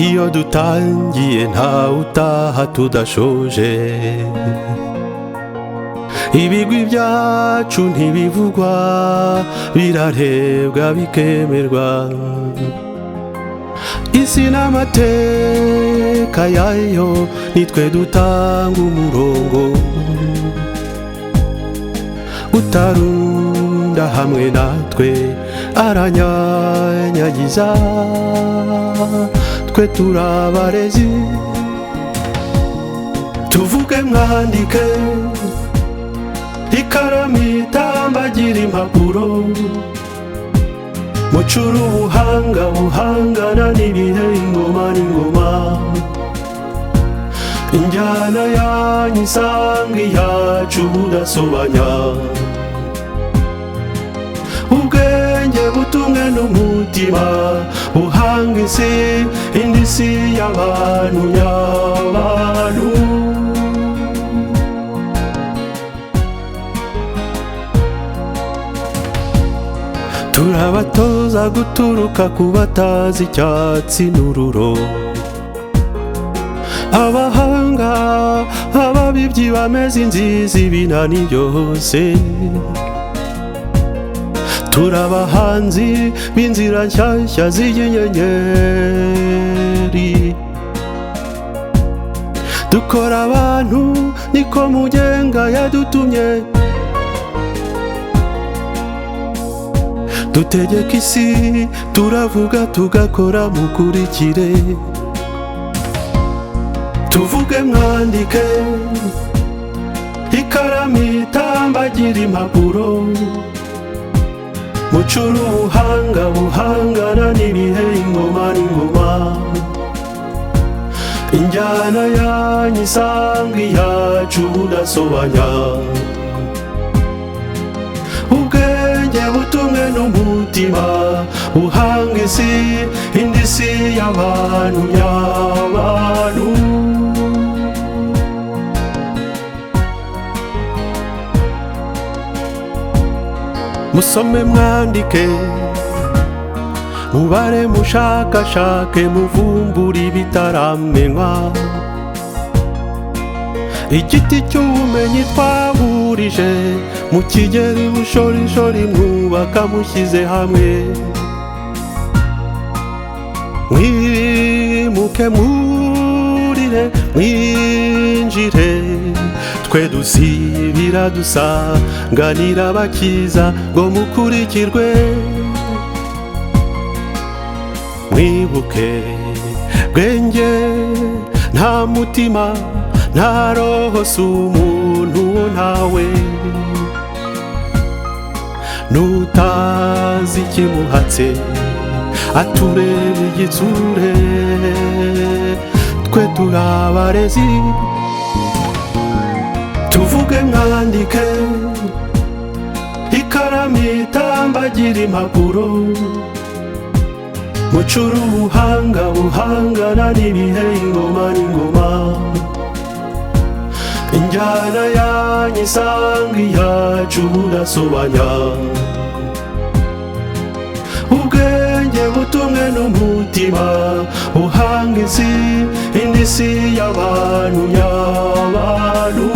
iyo dutangiye ntawe utaha tudashoje. Ibigwi byacu ntibivugwa, birarebwa bikemerwa. Isi n'amateka yayo nitwe dutanga umurongo, utarunda hamwe natwe aranyanyagiza. Twe turabarezi, tuvuge mwandike, ikaramu itambagira impapuro. Mucure ubuhanga buhangana n'ibihe, ingoma n'ingoma. Injyana yanyu isanga iyacu budasobanya. Ubwenge butumwe n'umutima, buhanga isi, indi si y'abantu nyabantu. Turabatoza guturuka ku batazi icyatsi n'ururo. Abahanga, ababibyi bameze inzizi, ibinani byose. Turabahanzi b'inzira nshyashya z'inyenyeri. Dukora abantu niko mugenga yadutumye. Dutegeka isi, turavuga tugakora, mukurikire. Tuvuge mwandike, ikaramu itambagira impapuro. Mucure ubuhanga buhangana n'ibihe, ingoma n'ingoma. Injyana yanyu isanga iyacu budasobanya. Ubwenge butumwe n'umutima, buhanga isi, indi si y'abantu nyabantu. Musome mwandike, mubare mushakashake, muvumbura ibitaramenywa. Igiti cy'ubumenyi twahurije, mu kigeri bushorishori, mwubaka mushyize hamwe. Mwimuke mwurire, mwinjire, twe dusibira dusanganira abakiza ngo mukurikirwe. Mwibuke bwenge nta mutima, nta roho, si umuntu ntawe. Nutazi ikimuhatse atureba igitsure. Twe turabarezi, tuvuge mwandike, ikaramu itambagira impapuro. Mucure ubuhanga buhangana n'ibihe, ingoma n'ingoma. Injyana yanyu isanga iyacu budasobanya. Ubwenge butumwe n'umutima, buhanga isi, indi si y'abantu nyabantu.